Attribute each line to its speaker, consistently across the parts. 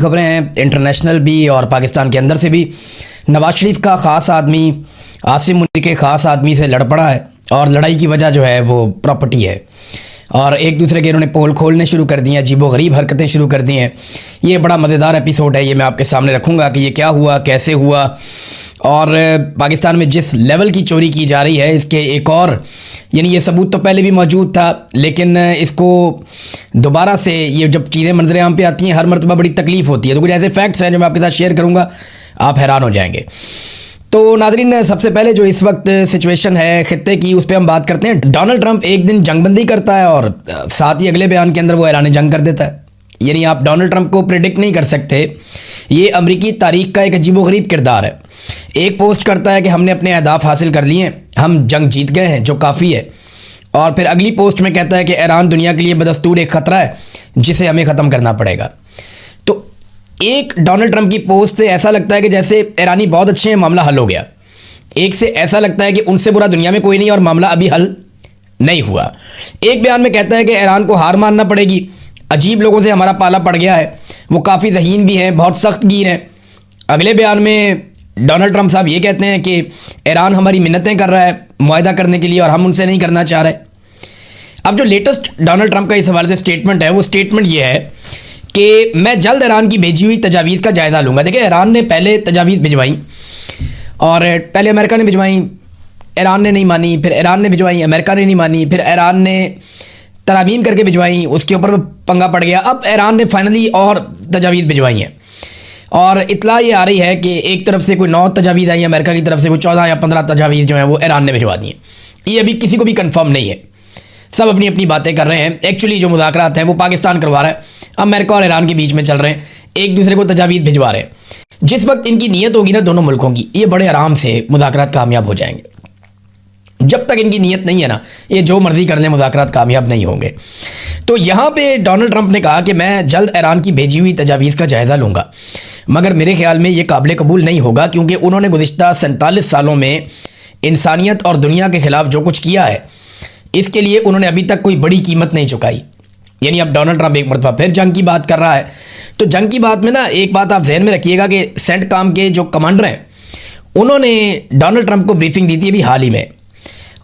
Speaker 1: खबरें हैं इंटरनेशनल भी और पाकिस्तान के अंदर से भी। नवाज शरीफ का ख़ास आदमी आसिम मुनी के ख़ास आदमी से लड़ पड़ा है और लड़ाई की वजह जो है वो प्रॉपर्टी है और एक दूसरे के इन्होंने पोल खोलने शुरू कर दिए हैं, अजीबोगरीब हरकतें शुरू कर दी हैं। ये बड़ा मज़ेदार एपिसोड है, ये मैं आपके सामने रखूँगा कि ये क्या हुआ, कैसे हुआ और पाकिस्तान में जिस लेवल की चोरी की जा रही है इसके एक और यानी ये सबूत तो पहले भी मौजूद था, लेकिन इसको दोबारा से ये जब चीज़ें मंजर आम पे आती हैं हर मरतबा बड़ी तकलीफ़ होती है। तो कुछ ऐसे फैक्ट्स हैं जो मैं आपके साथ शेयर करूँगा, आप हैरान हो जाएंगे। तो नाज़रीन, सबसे पहले जो इस वक्त सिचुएशन है ख़ित्ते की उस पर हम बात करते हैं। डोनाल्ड ट्रंप एक दिन जंगबंदी करता है और साथ ही अगले बयान के अंदर वो ऐलान जंग कर देता है। यानी आप डोनाल्ड ट्रंप को प्रिडिक्ट नहीं कर सकते। ये अमरीकी तारीख का एक अजीबोगरीब किरदार है। एक पोस्ट करता है कि हमने अपने अहदाफ हासिल कर लिए हैं, हम जंग जीत गए हैं, जो काफ़ी है, और फिर अगली पोस्ट में कहता है कि ईरान दुनिया के लिए बदस्तूर एक ख़तरा है जिसे हमें ख़त्म करना पड़ेगा। तो एक डोनाल्ड ट्रंप की पोस्ट से ऐसा लगता है कि जैसे ईरानी बहुत अच्छे हैं, मामला हल हो गया। एक से ऐसा लगता है कि उनसे बुरा दुनिया में कोई नहीं और मामला अभी हल नहीं हुआ। एक बयान में कहता है कि ईरान को हार मानना पड़ेगी, अजीब लोगों से हमारा पाला पड़ गया है, वो काफ़ी ज़हीन भी हैं, बहुत सख्त गिर हैं। अगले बयान में डोनाल्ड ट्रंप साहब ये कहते हैं कि ईरान हमारी मिन्नतें कर रहा है मुआहदा करने के लिए और हम उनसे नहीं करना चाह रहे। अब जो लेटेस्ट डोनाल्ड ट्रंप का इस हवाले से स्टेटमेंट है, वो स्टेटमेंट ये है कि मैं जल्द ईरान की भेजी हुई तजावीज़ का जायज़ा लूँगा। देखिए, ईरान ने पहले तजावीज़ भिजवाई और पहले अमेरिका ने भिजवाई, ईरान ने नहीं मानी, फिर ईरान ने भिजवाई, अमेरिका ने नहीं मानी, फिर ईरान ने तरामीम करके भिजवाई, उसके ऊपर पंगा पड़ गया। अब ईरान ने फाइनली और तजावीज़ भिजवाई हैं और इतला ये आ रही है कि एक तरफ से कोई 9 तजावीज़ आई, अमेरिका की तरफ से कोई 14 या 15 तजावीज़ जो हैं वो ईरान ने भिजवा दी हैं। ये अभी किसी को भी कंफर्म नहीं है, सब अपनी अपनी बातें कर रहे हैं। एक्चुअली जो मुज़ाकरात हैं वो पाकिस्तान करवा रहा है, अमेरिका और ईरान के बीच में चल रहे हैं, एक दूसरे को तजावीज़ भिजवा रहे हैं। जिस वक्त इनकी नीयत होगी ना दोनों मुल्कों की, ये बड़े आराम से मुज़ाकरात कामयाब हो जाएंगे। जब तक इनकी नीयत नहीं है ना, ये जो मर्ज़ी कर लें मुज़ाकरात कामयाब नहीं होंगे। तो यहाँ पे डोनाल्ड ट्रंप ने कहा कि मैं जल्द ईरान की भेजी हुई तजावीज़ का जायज़ा लूँगा, मगर मेरे ख्याल में ये काबिल कबूल नहीं होगा क्योंकि उन्होंने गुज़िश्ता 47 सालों में इंसानियत और दुनिया के ख़िलाफ़ जो कुछ किया है इसके लिए उन्होंने अभी तक कोई बड़ी कीमत नहीं चुकाई। यानी अब डोनाल्ड ट्रंप एक मरतबा फिर जंग की बात कर रहा है। तो जंग की बात में ना एक बात आप जहन में रखिएगा कि सेंटकॉम के जो कमांडर हैं उन्होंने डोनाल्ड ट्रंप को ब्रीफिंग दी थी अभी हाल ही में,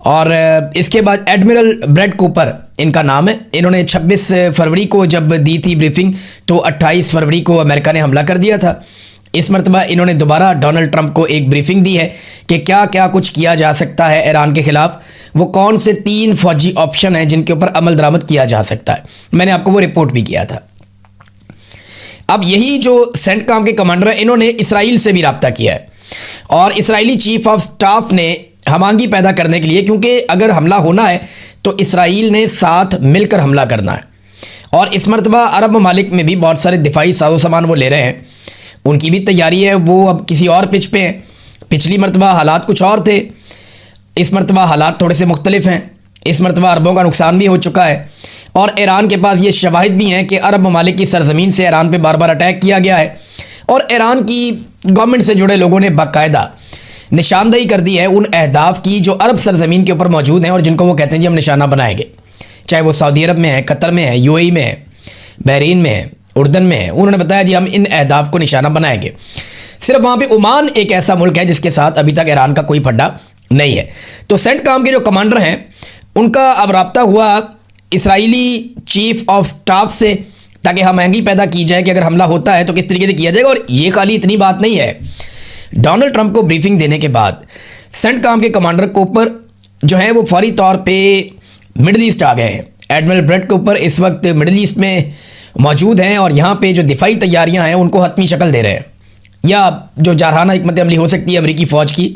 Speaker 1: और इसके बाद एडमिरल ब्रैड कूपर इनका नाम है। इन्होंने 26 फरवरी को जब दी थी ब्रीफिंग तो 28 फरवरी को अमेरिका ने हमला कर दिया था। इस मरतबा इन्होंने दोबारा डोनाल्ड ट्रंप को एक ब्रीफिंग दी है कि क्या क्या कुछ किया जा सकता है ईरान के ख़िलाफ़, वो कौन से 3 फौजी ऑप्शन हैं जिनके ऊपर अमल दरामद किया जा सकता है। मैंने आपको वो रिपोर्ट भी किया था। अब यही जो सेंटकॉम के कमांडर हैं इन्होंने इसराइल से भी रब्ता किया है और इसराइली चीफ ऑफ स्टाफ ने हमांगी पैदा करने के लिए, क्योंकि अगर हमला होना है तो इसराइल ने साथ मिलकर हमला करना है और इस मरतबा अरब ममालिक में भी बहुत सारे दिफाई साजो सामान वो ले रहे हैं, उनकी भी तैयारी है, वो अब किसी और पिच पे हैं। पिछली मरतबा हालात कुछ और थे, इस मरतबा हालात थोड़े से मुख्तलिफ हैं। इस मरतबा अरबों का नुकसान भी हो चुका है और ईरान के पास ये शवाहिद भी हैं कि अरब ममालिक की सरजमीन से ईरान पे बार बार अटैक किया गया है और ईरान की गवर्नमेंट से जुड़े लोगों ने बाकायदा निशानदेही कर दी है उन अहदाफ की जो अरब सरजमीन के ऊपर मौजूद हैं और जिनको वो कहते हैं जी हम निशाना बनाएंगे, चाहे वो सऊदी अरब में है, कतर में है, यूएई में है, बहरीन में है, उर्दन में है। उन्होंने बताया जी हम इन अहदाफ को निशाना बनाएंगे। सिर्फ वहाँ पे ओमान एक ऐसा मुल्क है जिसके साथ अभी तक ईरान का कोई फड्डा नहीं है। तो सेंटकॉम के जो कमांडर हैं उनका अब रब्ता हुआ इसराइली चीफ ऑफ स्टाफ से ताकि हमआहंगी पैदा की जाए कि अगर हमला होता है तो किस तरीके से किया जाएगा। और ये खाली इतनी बात नहीं है, डोनाल्ड ट्रंप को ब्रीफिंग देने के बाद सेंटकॉम के कमांडर कूपर जो हैं वो फौरी तौर पे मिडल ईस्ट आ गए हैं। एडमिरल ब्रैड कूपर इस वक्त मिडल ईस्ट में मौजूद हैं और यहाँ पे जो दिफाई तैयारियाँ हैं उनको हतमी शक्ल दे रहे हैं, या जो जारहाना हिकमत अमली हो सकती है अमरीकी फ़ौज की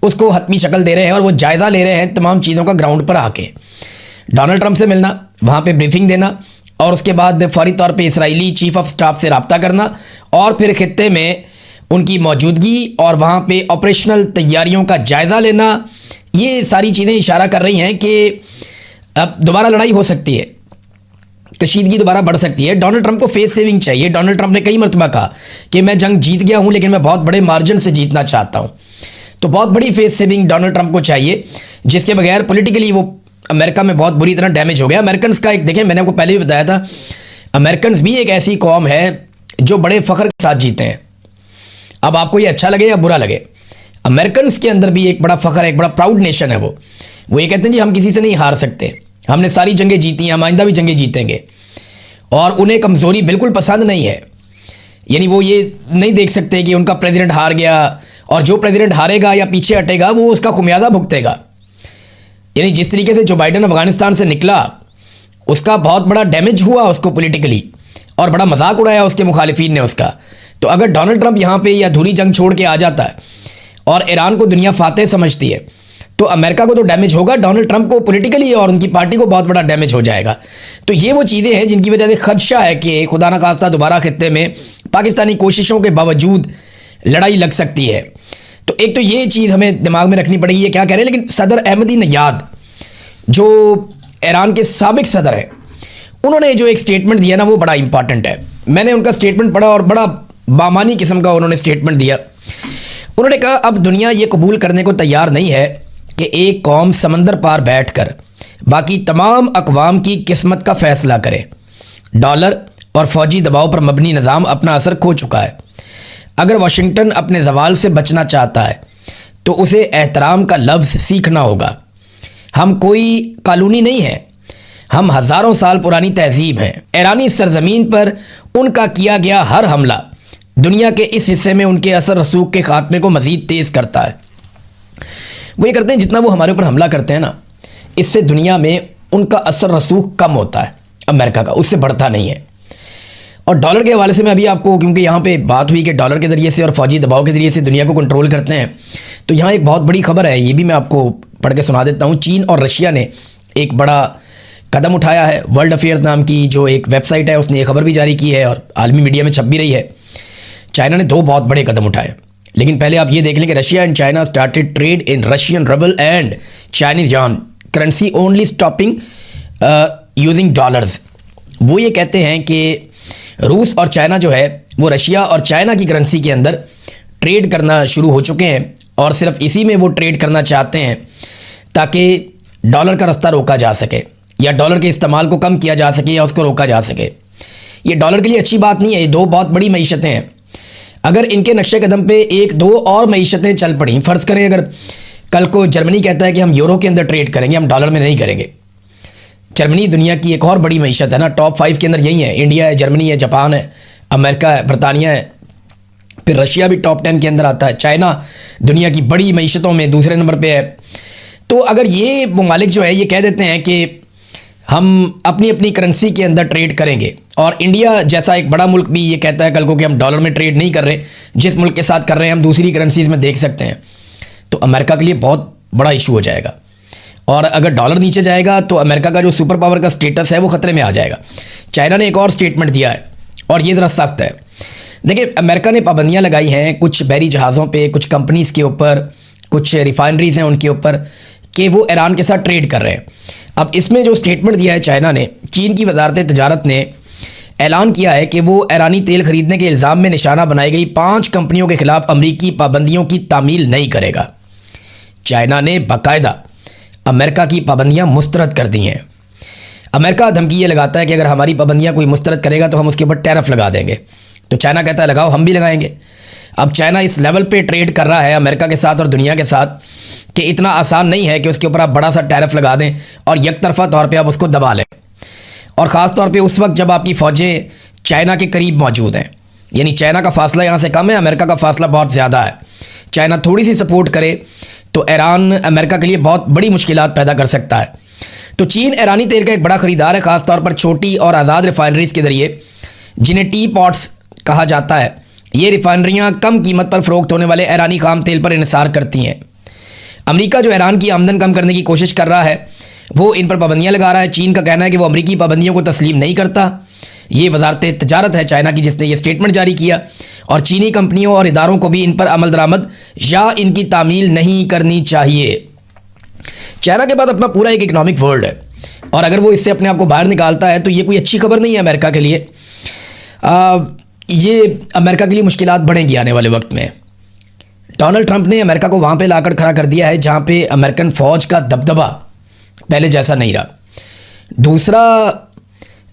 Speaker 1: उसको हतमी शक्ल दे रहे हैं और वो जायज़ा ले रहे हैं तमाम चीज़ों का ग्राउंड पर आके। डोनाल्ड ट्रंप से मिलना, वहाँ पे ब्रीफिंग देना और उसके बाद फौरी तौर पे इसराइली चीफ ऑफ स्टाफ से रब्ता करना और फिर खित्ते में उनकी मौजूदगी और वहाँ पे ऑपरेशनल तैयारियों का जायज़ा लेना। ये सारी चीज़ें इशारा कर रही हैं कि अब दोबारा लड़ाई हो सकती है, कशीदगी दोबारा बढ़ सकती है। डोनाल्ड ट्रंप को फेस सेविंग चाहिए। डोनाल्ड ट्रंप ने कई मरतबा कहा कि मैं जंग जीत गया हूँ लेकिन मैं बहुत बड़े मार्जिन से जीतना चाहता हूँ। तो बहुत बड़ी फेस सेविंग डोनाल्ड ट्रंप को चाहिए, जिसके बगैर पॉलिटिकली वो अमेरिका में बहुत बुरी तरह डैमेज हो गया। अमेरिकन का एक देखें, मैंने आपको पहले भी बताया था, अमेरिकन भी एक ऐसी कौम है जो बड़े फ़ख्र के साथ जीते हैं। अब आपको ये अच्छा लगे या बुरा लगे, अमेरिकन के अंदर भी एक बड़ा फ़ख्र है, एक बड़ा प्राउड नेशन है। वो ये कहते हैं जी हम किसी से नहीं हार सकते, हमने सारी जंगें जीती हैं, हम आइंदा भी जंगें जीतेंगे। और उन्हें कमज़ोरी बिल्कुल पसंद नहीं है। यानी वो ये नहीं देख सकते कि उनका प्रेसिडेंट हार गया और जो प्रेसिडेंट हारेगा या पीछे हटेगा वो उसका खुमियाजा भुगतेगा। यानी जिस तरीके से जो बाइडन अफ़गानिस्तान से निकला, उसका बहुत बड़ा डैमेज हुआ उसको पॉलिटिकली, और बड़ा मजाक उड़ाया उसके मुखालिफिन ने उसका। तो अगर डोनाल्ड ट्रंप यहाँ पे या अधूरी जंग छोड़ के आ जाता है और ईरान को दुनिया फातेह समझती है, तो अमेरिका को तो डैमेज होगा, डोनाल्ड ट्रंप को पॉलिटिकली और उनकी पार्टी को बहुत बड़ा डैमेज हो जाएगा। तो ये वो चीज़ें हैं जिनकी वजह से खदशा है कि खुदा न खास्ता दोबारा खित्ते में पाकिस्तानी कोशिशों के बावजूद लड़ाई लग सकती है। तो एक तो ये चीज़ हमें दिमाग में रखनी पड़ेगी, ये क्या कह रहे हैं। लेकिन सदर अहमदी नयाद जो ईरान के साबिक सदर हैं, उन्होंने जो एक स्टेटमेंट दिया ना, वो बड़ा इंपॉर्टेंट है। मैंने उनका स्टेटमेंट पढ़ा और बड़ा बामानी किस्म का उन्होंने स्टेटमेंट दिया। उन्होंने कहा अब दुनिया ये कबूल करने को तैयार नहीं है कि एक कौम समंदर पार बैठकर बाकी तमाम अक़वाम की किस्मत का फ़ैसला करे। डॉलर और फ़ौजी दबाव पर मबनी निज़ाम अपना असर खो चुका है। अगर वाशिंगटन अपने ज़वाल से बचना चाहता है तो उसे एहतराम का लफ्ज़ सीखना होगा। हम कोई कॉलोनी नहीं है, हम हज़ारों साल पुरानी तहज़ीब हैं। ईरानी सरज़मीन पर उनका किया गया हर हमला दुनिया के इस हिस्से में उनके असर रसूख के ख़ात्मे को मज़ीद तेज़ करता है। वो ये करते हैं जितना वो हमारे ऊपर हमला करते हैं ना, इससे दुनिया में उनका असर रसूख कम होता है, अमेरिका का उससे बढ़ता नहीं है। और डॉलर के हवाले से मैं अभी आपको, क्योंकि यहाँ पे बात हुई कि डॉलर के ज़रिए से और फ़ौजी दबाव के ज़रिए से दुनिया को कंट्रोल करते हैं, तो यहाँ एक बहुत बड़ी खबर है, ये भी मैं आपको पढ़ के सुना देता हूँ। चीन और रशिया ने एक बड़ा कदम उठाया है। वर्ल्ड अफेयर्स नाम की जो एक वेबसाइट है उसने ये खबर भी जारी की है और आलमी मीडिया में छप भी रही है। चाइना ने दो बहुत बड़े कदम उठाए, लेकिन पहले आप ये देख लें कि Russia and China started trade in Russian ruble and Chinese yuan currency only stopping using dollars. वो ये कहते हैं कि रूस और चाइना जो है वो रशिया और चाइना की करेंसी के अंदर ट्रेड करना शुरू हो चुके हैं, और सिर्फ इसी में वो ट्रेड करना चाहते हैं ताकि डॉलर का रास्ता रोका जा सके या डॉलर के इस्तेमाल को कम किया जा सके या उसको रोका जा सके। ये डॉलर के लिए अच्छी बात नहीं है। ये दो बहुत बड़ी मईशतें हैं। अगर इनके नक्शे कदम पे एक दो और मईशतें चल पड़ी, फ़र्ज़ करें अगर कल को जर्मनी कहता है कि हम यूरो के अंदर ट्रेड करेंगे, हम डॉलर में नहीं करेंगे। जर्मनी दुनिया की एक और बड़ी मईशत है ना, टॉप 5 के अंदर यही है। इंडिया है, जर्मनी है, जापान है, अमेरिका है, बरतानिया है, फिर रशिया भी टॉप 10 के अंदर आता है। चाइना दुनिया की बड़ी मईशतों में दूसरे नंबर पे है। तो अगर ये ममालिक जो है ये कह देते हैं कि हम अपनी अपनी करेंसी के अंदर ट्रेड करेंगे, और इंडिया जैसा एक बड़ा मुल्क भी ये कहता है कल को कि हम डॉलर में ट्रेड नहीं कर रहे, जिस मुल्क के साथ कर रहे हैं हम दूसरी करेंसीज में देख सकते हैं, तो अमेरिका के लिए बहुत बड़ा इशू हो जाएगा। और अगर डॉलर नीचे जाएगा तो अमेरिका का जो सुपर पावर का स्टेटस है वो ख़तरे में आ जाएगा। चाइना ने एक और स्टेटमेंट दिया है और ये ज़रा सख्त है। देखिए, अमेरिका ने पाबंदियाँ लगाई हैं कुछ बहरी जहाज़ों पे, कुछ कंपनीज़ के ऊपर, कुछ रिफाइनरीज़ हैं उनके ऊपर कि वो ईरान के साथ ट्रेड कर रहे हैं। अब इसमें जो स्टेटमेंट दिया है चाइना ने, चीन की वजारत तजारत ने ऐलान किया है कि वो ईरानी तेल ख़रीदने के इल्ज़ाम में निशाना बनाई गई 5 कंपनियों के ख़िलाफ़ अमरीकी पाबंदियों की तामील नहीं करेगा। चाइना ने बाकायदा अमेरिका की पाबंदियाँ मुस्तरद कर दी हैं। अमेरिका धमकी ये लगाता है कि अगर हमारी पाबंदियाँ कोई मुस्तरद करेगा तो हम उसके ऊपर टैरिफ लगा देंगे। तो चाइना कहता है लगाओ, हम भी लगाएंगे। अब चाइना इस लेवल पे ट्रेड कर रहा है अमेरिका के साथ और दुनिया के साथ कि इतना आसान नहीं है कि उसके ऊपर आप बड़ा सा टैरिफ लगा दें और यकतरफा तौर पे आप उसको दबा लें। और ख़ास तौर पे उस वक्त जब आपकी फ़ौजें चाइना के करीब मौजूद हैं, यानी चाइना का फासला यहाँ से कम है, अमेरिका का फासला बहुत ज़्यादा है। चाइना थोड़ी सी सपोर्ट करे तो ईरान अमेरिका के लिए बहुत बड़ी मुश्किलात पैदा कर सकता है। तो चीन ईरानी तेल का एक बड़ा ख़रीदार है, ख़ास तौर पर छोटी और आज़ाद रिफाइनरीज़ के ज़रिए, जिन्हें टी पॉट्स कहा जाता है। ये रिफाइनरियाँ कम कीमत पर फ़रोख्त होने वाले ईरानी खाम तेल पर इन्हिसार करती हैं। अमेरिका जो ईरान की आमदन कम करने की कोशिश कर रहा है वो इन पर पाबंदियाँ लगा रहा है। चीन का कहना है कि वो अमरीकी पाबंदियों को तस्लीम नहीं करता। ये वजारत तजारत है चाइना की जिसने ये स्टेटमेंट जारी किया, और चीनी कंपनियों और इदारों को भी इन पर अमल दरामद या इनकी तामील नहीं करनी चाहिए। चाइना के बाद अपना पूरा एक इकनॉमिक वर्ल्ड है, और अगर वो इससे अपने आप को बाहर निकालता है तो ये कोई अच्छी खबर नहीं है अमेरिका के लिए। ये अमेरिका के लिए मुश्किलात बढ़ेंगी आने वाले वक्त में। डोनाल्ड ट्रंप ने अमेरिका को वहाँ पे लाकर खड़ा कर दिया है जहाँ पे अमेरिकन फ़ौज का दबदबा पहले जैसा नहीं रहा। दूसरा,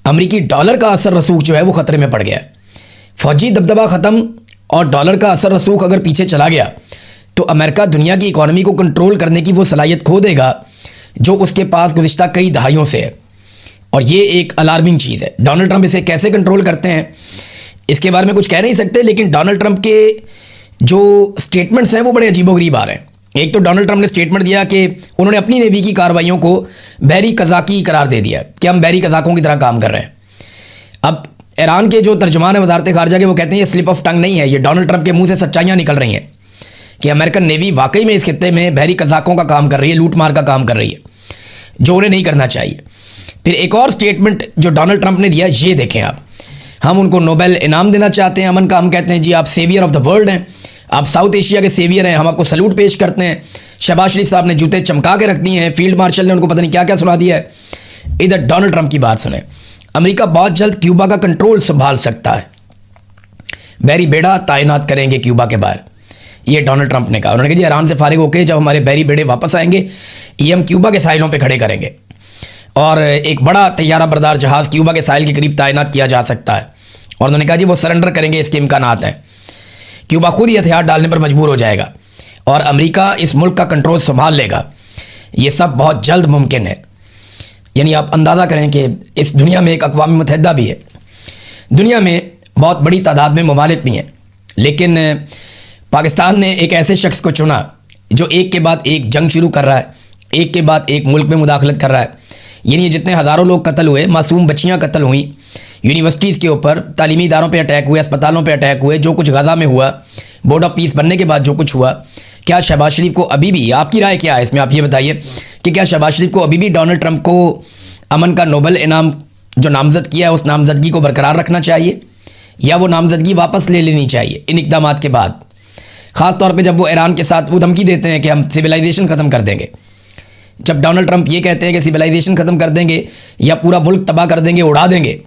Speaker 1: अमेरिकी डॉलर का असर रसूख जो है वो ख़तरे में पड़ गया है। फौजी दबदबा ख़त्म और डॉलर का असर रसूख अगर पीछे चला गया तो अमेरिका दुनिया की इकॉनमी को कंट्रोल करने की वो सलाहियत खो देगा जो उसके पास गुज़िश्ता कई दहाइयों से है। और ये एक अलार्मिंग चीज़ है। डोनाल्ड ट्रंप इसे कैसे कंट्रोल करते हैं इसके बारे में कुछ कह नहीं सकते, लेकिन डोनाल्ड ट्रंप के जो स्टेटमेंट्स हैं वो बड़े अजीबोगरीब आ रहे हैं। एक तो डोनाल्ड ट्रंप ने स्टेटमेंट दिया कि उन्होंने अपनी नेवी की कार्रवाइयों को बहरी कज़ाकी करार दे दिया कि हम बहरी कज़ाकों की तरह काम कर रहे हैं। अब ईरान के जो तर्जुमान है वज़ारत ख़ारजा के, वो कहते हैं ये स्लिप ऑफ टंग नहीं है, ये डोनाल्ड ट्रंप के मुंह से सच्चाइयाँ निकल रही हैं कि अमेरिकन नेवी वाकई में इस खित्ते में बहरी कज़ाकों का काम कर रही है, लूट मार का काम कर रही है, जो उन्हें नहीं करना चाहिए। फिर एक और स्टेटमेंट जो डोनाल्ड ट्रंप ने दिया, ये देखें आप, हम उनको नोबेल इनाम देना चाहते हैं, अमन का हम कहते हैं जी आप सेवियर ऑफ द वर्ल्ड हैं, आप साउथ एशिया के सेवियर हैं, हम आपको सैल्यूट पेश करते हैं। शहबाज शरीफ साहब ने जूते चमका के रख दिए हैं, फील्ड मार्शल ने उनको पता नहीं क्या क्या सुना दिया है। इधर डोनाल्ड ट्रंप की बात सुने, अमेरिका बहुत जल्द क्यूबा का कंट्रोल संभाल सकता है, बहरी बेड़ा तैनात करेंगे क्यूबा के बाहर, ये डोनाल्ड ट्रंप ने कहा। उन्होंने कहा जी ईरान से फारिग होकर जब हमारे बहरी बेड़े वापस आएंगे ये हम क्यूबा के साहिलों पे खड़े करेंगे और एक बड़ा तैयारा बरदार जहाज़ क्यूबा के साहिल के करीब तैनात किया जा सकता है। और उन्होंने कहा जी वो सरेंडर करेंगे, इसके इम्कानात हैं, क्यूबा खुद ही हथियार डालने पर मजबूर हो जाएगा और अमेरिका इस मुल्क का कंट्रोल संभाल लेगा। ये सब बहुत जल्द मुमकिन है। यानी आप अंदाज़ा करें कि इस दुनिया में एक अक़वाम मुत्तहिदा भी है, दुनिया में बहुत बड़ी तादाद में ममालिक भी हैं, लेकिन पाकिस्तान ने एक ऐसे शख्स को चुना जो एक के बाद एक जंग शुरू कर रहा है, एक के बाद एक मुल्क में मुदाखलत कर रहा है। यानी जितने हज़ारों लोग कत्ल हुए, मासूम बच्चियाँ कत्ल हुई, यूनिवर्सिटीज़ के ऊपर, तालीमी इदारों पे अटैक हुए, अस्पतालों पे अटैक हुए, जो कुछ गज़ा में हुआ, बोर्ड ऑफ पीस बनने के बाद जो कुछ हुआ, क्या शहबाज शरीफ को अभी भी, आपकी राय क्या है इसमें, आप ये बताइए कि क्या शहबाज शरीफ को अभी भी डोनाल्ड ट्रंप को अमन का नोबेल इनाम जो नामज़द किया है उस नामज़दगी को बरकरार रखना चाहिए या वो नामज़दगी वापस ले लेनी चाहिए इन इक़दामात के बाद? ख़ास तौर पे जब वो ईरान के साथ वो धमकी देते हैं कि हम सिविलाइजेशन ख़त्म कर देंगे। जब डोनाल्ड ट्रंप ये कहते हैं कि सिविलाइजेशन ख़त्म कर देंगे या पूरा मुल्क तबाह कर देंगे, उड़ा देंगे,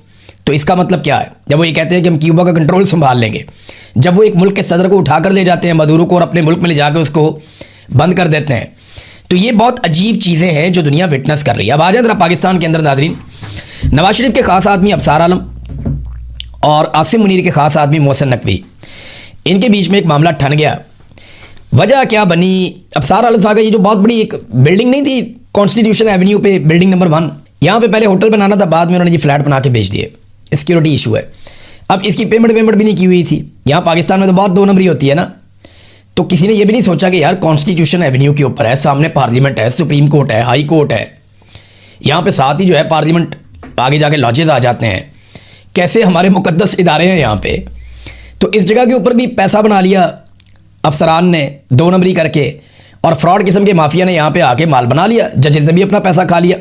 Speaker 1: तो इसका मतलब क्या है? जब वो ये कहते हैं कि हम क्यूबा का कंट्रोल संभाल लेंगे, जब वो एक मुल्क के सदर को उठाकर ले जाते हैं मदूरो को और अपने मुल्क में ले जाकर उसको बंद कर देते हैं, तो ये बहुत अजीब चीज़ें हैं जो दुनिया विटनेस कर रही है। अब आ जाए जरा पाकिस्तान के अंदर नाज़रीन, नवाज शरीफ के ख़ास आदमी अफसार आलम और आसिम मुनीर के ख़ास आदमी मोहसिन नकवी, इनके बीच में एक मामला ठन गया। वजह क्या बनी? अफसार आलम साहब का ये जो बहुत बड़ी एक बिल्डिंग नहीं थी कॉन्स्टिट्यूशन एवेन्यू पे, बिल्डिंग नंबर 1, यहाँ पे पहले होटल बनाना था, बाद में उन्होंने जी फ्लैट बना के बेच दिए, सिक्योरिटी इशू है। अब इसकी पेमेंट भी नहीं की हुई थी। यहाँ पाकिस्तान में तो बहुत 2 नंबरी होती है ना, तो किसी ने ये भी नहीं सोचा कि यार कॉन्स्टिट्यूशन एवेन्यू के ऊपर है, सामने पार्लियामेंट है, सुप्रीम कोर्ट है, हाई कोर्ट है, यहाँ पे साथ ही जो है पार्लियामेंट, आगे जाके लॉजेज आ जाते हैं, कैसे हमारे मुकद्दस इदारे हैं यहाँ पे। तो इस जगह के ऊपर भी पैसा बना लिया अफसरान ने 2 नंबरी करके, और फ्रॉड किस्म के माफिया ने यहाँ पे आके माल बना लिया, जजेस ने भी अपना पैसा खा लिया।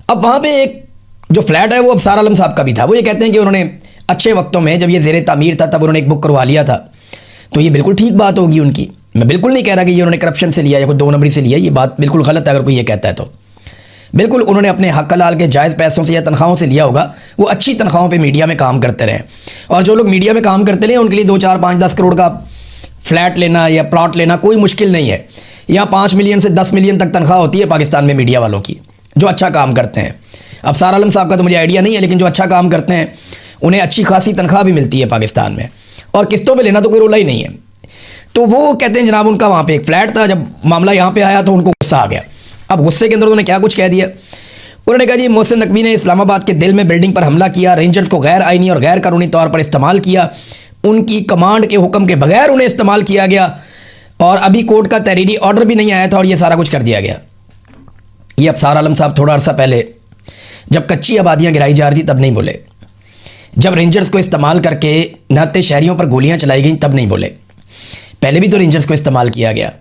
Speaker 1: अब वहाँ पे एक जो फ्लैट है वो अफसार आलम साहब का भी था। वो ये कहते हैं कि उन्होंने अच्छे वक्तों में जब ये ज़ेरे तामीर था तब उन्होंने एक बुक करवा लिया था, तो ये बिल्कुल ठीक बात होगी उनकी। मैं बिल्कुल नहीं कह रहा कि ये उन्होंने करप्शन से लिया या कोई 2 नंबरी से लिया, ये बात बिल्कुल गलत है अगर कोई ये कहता है तो। बिल्कुल उन्होंने अपने हक हलाल के जायज़ पैसों से या तनख्वाहों से लिया होगा। वो अच्छी तनख्वाहों पे मीडिया में काम करते रहे, और जो लोग मीडिया में काम करते रहे उनके लिए 2, 4, 5, 10 करोड़ का फ्लैट लेना या प्लॉट लेना कोई मुश्किल नहीं है। यहाँ 5 मिलियन से 10 मिलियन तक तनख्वाह होती है पाकिस्तान में मीडिया वालों की, जो अच्छा काम करते हैं। अफसार आलम साहब का तो मुझे आइडिया नहीं है, लेकिन जो अच्छा काम करते हैं उन्हें अच्छी खासी तनख्वाह भी मिलती है पाकिस्तान में, और किस्तों पे लेना तो कोई रोला ही नहीं है। तो वो कहते हैं जनाब उनका वहाँ पे एक फ़्लैट था, जब मामला यहाँ पे आया तो उनको गुस्सा आ गया। अब गुस्से के अंदर उन्होंने क्या कुछ कह दिया, उन्होंने कहा जी मोहसिन नकवी ने इस्लामाबाद के दिल में बिल्डिंग पर हमला किया, रेंजर्स को गैर आइनी और गैर कानूनी तौर पर इस्तेमाल किया, उनकी कमांड के हुक्म के बगैर उन्हें इस्तेमाल किया गया, और अभी कोर्ट का तहरीरी ऑर्डर भी नहीं आया था और ये सारा कुछ कर दिया गया। ये अफसार आलम साहब थोड़ा अर्सा पहले जब कच्ची आबादियाँ गिराई जा रही थी तब नहीं बोले, जब रेंजर्स को इस्तेमाल करके नहाते शहरियों पर गोलियां चलाई गई तब नहीं बोले। पहले भी तो रेंजर्स को इस्तेमाल किया गया,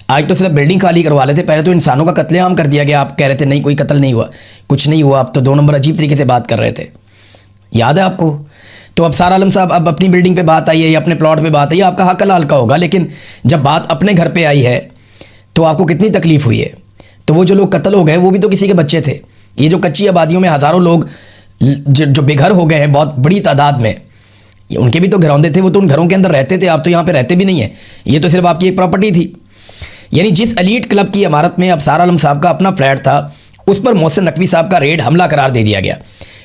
Speaker 1: आज तो सिर्फ बिल्डिंग खाली करवा लेते, पहले तो इंसानों का कत्लेआम कर दिया गया। आप कह रहे थे नहीं कोई कत्ल नहीं हुआ, कुछ नहीं हुआ, आप तो 2 नंबर अजीब तरीके से बात कर रहे थे, याद है आपको? तो अफसार आलम साहब अब अपनी बिल्डिंग पे बात आई है या अपने प्लॉट पे बात आई है, आपका हक हलाल का होगा, लेकिन जब बात अपने घर पे आई है तो आपको कितनी तकलीफ़ हुई है। तो वो जो लोग कत्ल हो गए वो भी तो किसी के बच्चे थे। ये जो कच्ची आबादियों में हज़ारों लोग जो बेघर हो गए हैं बहुत बड़ी तादाद में, उनके भी तो घरौंदे थे, वो तो उन घरों के अंदर रहते थे, आप तो यहाँ पे रहते भी नहीं है, ये तो सिर्फ आपकी एक प्रॉपर्टी थी। यानी जिस एलीट क्लब की इमारत में अफसार आलम साहब का अपना फ्लैट था उस पर मोहसिन नकवी साहब का रेड हमला करार दे दिया गया।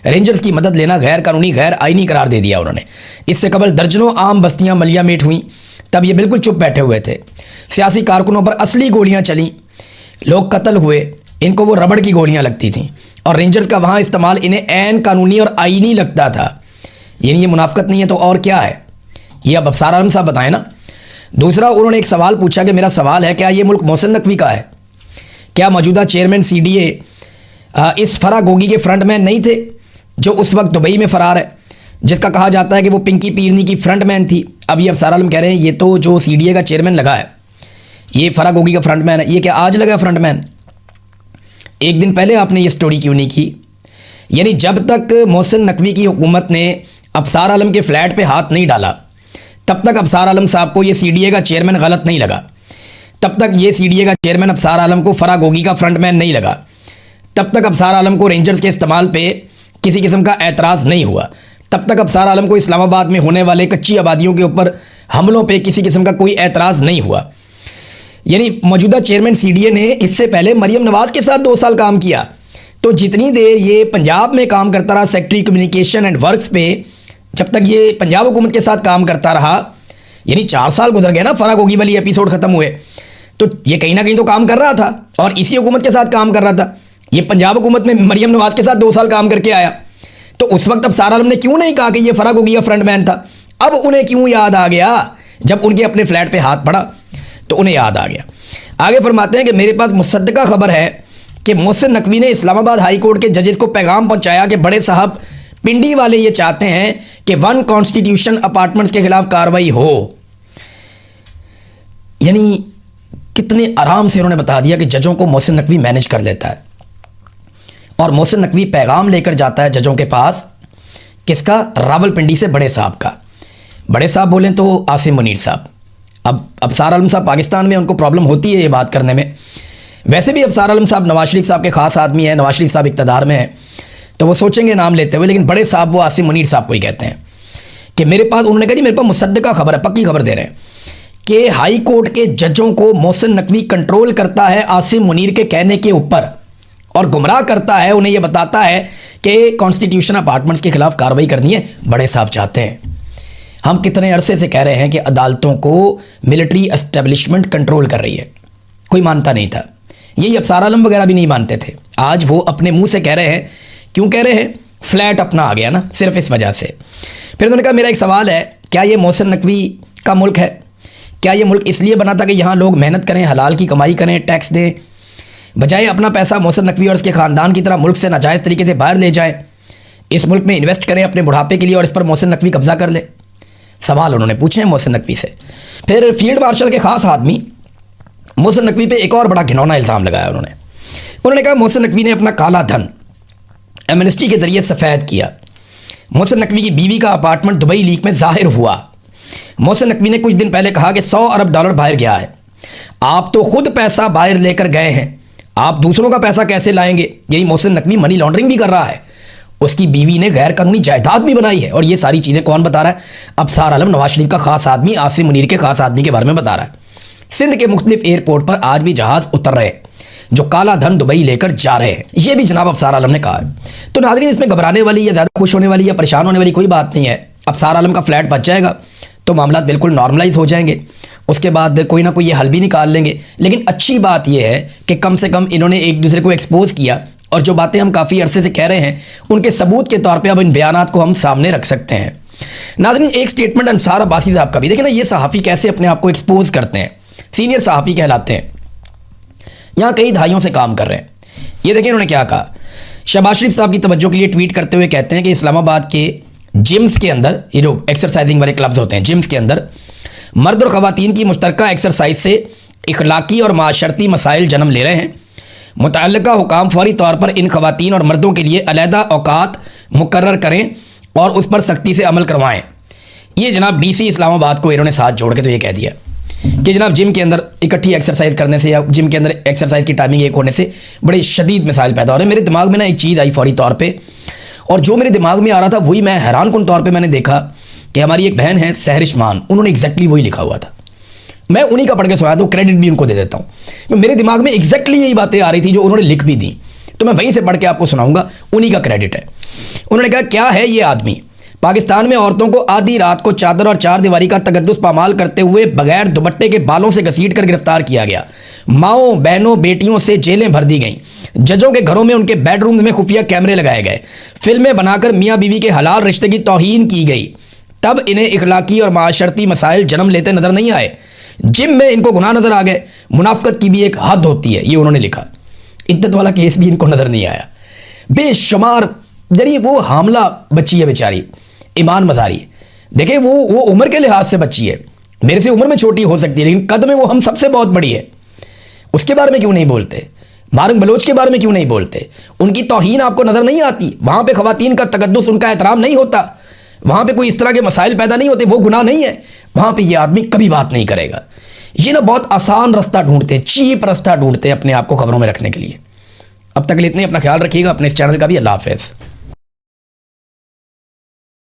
Speaker 1: रेंजर्स की मदद लेना गैर कानूनी, गैर आईनी करार दे दिया उन्होंने। इससे कबल दर्जनों आम बस्तियां मलियामेट हुई, तब ये बिल्कुल चुप बैठे हुए थे। सियासी कारकुनों पर असली गोलियां चली, लोग कत्ल हुए, इनको वो रबड़ की गोलियां लगती थीं और रेंजर्स का वहाँ इस्तेमाल इन्हें ऐन कानूनी और आईनी लगता था। यानी ये मुनाफिकत नहीं है तो और क्या है? ये अब अफसार आलम साहब बताएं ना। दूसरा, उन्होंने एक सवाल पूछा कि मेरा सवाल है, क्या ये मुल्क मोहसिन नकवी का है? क्या मौजूदा चेयरमैन CDA इस फराह गोगी के फ्रंटमैन नहीं थे जो उस वक्त दुबई में फ़रार है, जिसका कहा जाता है कि वो पिंकी पीरनी की फ्रंटमैन थी? अब ये अफसार आलम कह रहे हैं ये तो जो CDA का चेयरमैन लगा है ये फराह गोगी का फ्रंटमैन है। ये क्या आज लगा फ्रंटमैन? एक दिन पहले आपने ये स्टोरी क्यों नहीं की? यानी जब तक मोहसिन नकवी की हुकूमत ने अफसार आलम के फ्लैट पे हाथ नहीं डाला तब तक अफसार आलम साहब को ये CDA का चेयरमैन गलत नहीं लगा, तब तक ये CDA का चेयरमैन अफसार आलम को फराह गोगी का फ्रंटमैन नहीं लगा, तब तक अफसार आलम को रेंजर्स के इस्तेमाल पे किसी किस्म का एतराज़ नहीं हुआ, तब तक अफसार आलम को इस्लामाबाद में होने वाले कच्ची आबादियों के ऊपर हमलों पे किसी किस्म का कोई एतराज़ नहीं हुआ। यानी मौजूदा चेयरमैन CDA ने इससे पहले मरियम नवाज़ के साथ 2 साल काम किया। तो जितनी देर ये पंजाब में काम करता रहा सेक्रेटरी कम्युनिकेशन एंड वर्क्स पे, जब तक ये पंजाब हुकूमत के साथ काम करता रहा, यानी 4 साल गुजर गए ना फराह गोगी वाली एपिसोड ख़त्म हुए, तो ये कहीं ना कहीं तो काम कर रहा था और इसी हुकूमत के साथ काम कर रहा था। ये पंजाब हुकूमत में मरियम नवाज़ के साथ 2 साल काम करके आया, तो उस वक्त अफसार आलम ने क्यों नहीं कहा कि ये फराह गोगी का फ्रंटमैन था? अब उन्हें क्यों याद आ गया? जब उनके अपने फ्लैट पे हाथ पड़ा तो उन्हें याद आ गया। आगे फरमाते हैं कि मेरे पास मुसद्दका खबर है कि मोहसिन नकवी ने इस्लामाबाद हाई कोर्ट के जजेस को पैगाम पहुंचाया कि बड़े साहब पिंडी वाले ये चाहते हैं कि 1 कॉन्स्टिट्यूशन अपार्टमेंट्स के खिलाफ कार्रवाई हो। यानी कितने आराम से उन्होंने बता दिया कि जजों को मोहसिन नकवी मैनेज कर लेता है और मोहसिन नकवी पैगाम लेकर जाता है जजों के पास। किसका? रावलपिंडी से बड़े साहब का। बड़े साहब बोलें तो आसिम मुनीर साहब। अब अफसार आलम साहब पाकिस्तान में उनको प्रॉब्लम होती है ये बात करने में। वैसे भी अफसार आलम साहब नवाज शरीफ साहब के ख़ास आदमी हैं, नवाज शरीफ साहब इक़्तिदार में हैं तो वो सोचेंगे नाम लेते हुए, लेकिन बड़े साहब वो आसिम मुनीर साहब को ही कहते हैं कि मेरे पास, उन्होंने कहा जी मेरे पास मुसद्दका खबर है, पक्की खबर दे रहे हैं कि हाई कोर्ट के जजों को मोहसिन नकवी कंट्रोल करता है आसिम मुनीर के कहने के ऊपर और गुमराह करता है। उन्हें यह बताता है कि कॉन्स्टिट्यूशन अपार्टमेंट्स के खिलाफ कार्रवाई करनी है, बड़े साहब चाहते हैं। हम कितने अरसे से कह रहे हैं कि अदालतों को मिलिट्री एस्टेब्लिशमेंट कंट्रोल कर रही है, कोई मानता नहीं था। यही अफसार आलम वगैरह भी नहीं मानते थे, आज वो अपने मुंह से कह रहे हैं। क्यों कह रहे हैं? फ्लैट अपना आ गया ना, सिर्फ इस वजह से। फिर उन्होंने कहा मेरा एक सवाल है, क्या ये मोहसिन नकवी का मुल्क है? क्या ये मुल्क इसलिए बना था कि यहाँ लोग मेहनत करें, हलाल की कमाई करें, टैक्स दें, बजाय अपना पैसा मोहसिन नकवी और उसके ख़ानदान की तरह मुल्क से नाजायज़ तरीके से बाहर ले जाएं, इस मुल्क में इन्वेस्ट करें अपने बुढ़ापे के लिए और इस पर मोहसिन नकवी कब्ज़ा कर ले? सवाल उन्होंने पूछे हैं मोहसिन नकवी से। फिर फील्ड मार्शल के ख़ास आदमी मोहसिन नकवी पे एक और बड़ा घिनौना इल्ज़ाम लगाया उन्होंने कहा मोहसिन नकवी ने अपना काला धन एमनेस्टी के ज़रिए सफ़ेद किया। मोहसिन नकवी की बीवी का अपार्टमेंट दुबई लीक में ज़ाहिर हुआ। मोहसिन नकवी ने कुछ दिन पहले कहा कि $100 अरब बाहर गया है। आप तो खुद पैसा बाहर लेकर गए हैं, आप दूसरों का पैसा कैसे लाएंगे? यही मोहसिन नकवी मनी लॉन्ड्रिंग भी कर रहा है। उसकी बीवी ने गैर कानूनी जायदाद भी बनाई है। और ये सारी चीज़ें कौन बता रहा है? अफसार आलम, नवाज शरीफ का ख़ास आदमी, आसिम मुनीर के ख़ास आदमी के बारे में बता रहा है। सिंध के मुख्तलिफ एयरपोर्ट पर आज भी जहाज़ उतर रहे हैं जो काला धन दुबई लेकर जा रहे हैं, ये भी जनाब अफसार आलम ने कहा है। तो नाज़रीन, इसमें घबराने वाली या ज़्यादा खुश होने वाली या परेशान होने वाली कोई बात नहीं है। अफसार आलम का फ्लैट बच जाएगा तो मामला बिल्कुल नॉर्मलाइज हो जाएंगे, उसके बाद कोई ना कोई ये हल भी निकाल लेंगे। लेकिन अच्छी बात यह है कि कम से कम इन्होंने एक दूसरे को एक्सपोज किया और जो बातें हम काफ़ी अरसे से कह रहे हैं उनके सबूत के तौर पे अब इन बयानात को हम सामने रख सकते हैं। नाज़रीन, एक स्टेटमेंट अंसार अब्बासी साहब का भी देखें ना, ये सहाफ़ी कैसे अपने आप को एक्सपोज करते हैं, सीनियर सहाफ़ी कहलाते हैं, यहाँ कई दहाइयों से काम कर रहे हैं। ये देखें उन्होंने क्या कहा। शहबाज शरीफ साहब की तवज्जो के लिए ट्वीट करते हुए कहते हैं कि इस्लामाबाद के जिम्स के अंदर, ये जो एक्सरसाइजिंग वाले क्लब्स होते हैं, जिम्स के अंदर मर्द और ख़वातीन की मुश्तरका एक्सरसाइज से इखलाकी और माशरती मसाइल जन्म ले रहे हैं। मुतअल्लिका हुकाम फौरी तौर पर इन ख़वातीन और मर्दों के लिए अलहदा औकात मुकर्रर करें और उस पर सख्ती से अमल करवाएं। ये जनाब DC इस्लामाबाद को इन्होंने साथ जोड़ के तो ये कह दिया कि जनाब जिम के अंदर इकट्ठी एक्सरसाइज करने से या जिम के अंदर एक्सरसाइज की टाइमिंग एक होने से बड़े शदीद मिसाइल पैदा हो रहे हैं। मेरे दिमाग में ना एक चीज़ आई फौरी तौर पे, और जो मेरे दिमाग में आ रहा था वही मैं हैरान कुन तौर पे मैंने देखा कि हमारी एक बहन है सहरिश मान, उन्होंने एग्जैक्टली वही लिखा हुआ था। मैं उन्हीं का पढ़ के सुनाया तो क्रेडिट भी उनको दे देता हूँ। तो मेरे दिमाग में एग्जैक्टली यही बातें आ रही थी जो उन्होंने लिख भी दी। तो मैं वहीं से पढ़ के आपको सुनाऊंगा, उन्हीं का क्रेडिट है। उन्होंने कहा, क्या है ये आदमी, पाकिस्तान में औरतों को आधी रात को चादर और चार दीवारी का तकद्दुस पामाल करते हुए बगैर दुपट्टे के बालों से घसीट कर गिरफ्तार किया गया। माओं बहनों बेटियों से जेलें भर दी गईं। जजों के घरों में उनके बेडरूम में खुफिया कैमरे लगाए गए। फिल्में बनाकर मियाँ बीवी के हलाल रिश्ते की तौहीन की गई। तब इन्हें इखलाकी और माशरती मसाइल जन्म लेते नजर नहीं आए। जिम में इनको गुनाह नजर आ गए। मुनाफकत की भी एक हद होती है, ये उन्होंने लिखा। इद्दत वाला केस भी इनको नजर नहीं आया। बेशुमार, यानी वो हामला बच्ची है बेचारी, ईमान मज़ारी। देखिए वो उम्र के लिहाज से बच्ची है, मेरे से उम्र में छोटी हो सकती है, लेकिन कद में वो हम सबसे बहुत बड़ी है। उसके बारे में क्यों नहीं बोलते? मारंग बलोच के बारे में क्यों नहीं बोलते? उनकी तौहीन आपको नज़र नहीं आती? वहाँ पे ख़वातीन का तकद्दुस, उनका एहतराम नहीं होता, वहाँ पे कोई इस तरह के मसाइल पैदा नहीं होते, वो गुनाह नहीं है, वहाँ पे ये आदमी कभी बात नहीं करेगा। ये ना बहुत आसान रास्ता ढूंढते हैं, चीप रास्ता ढूंढते हैं अपने आप को खबरों में रखने के लिए। अब तक के लिए इतने, अपना ख्याल रखिएगा, अपने इस चैनल का भी। अल्लाह हाफ़िज़।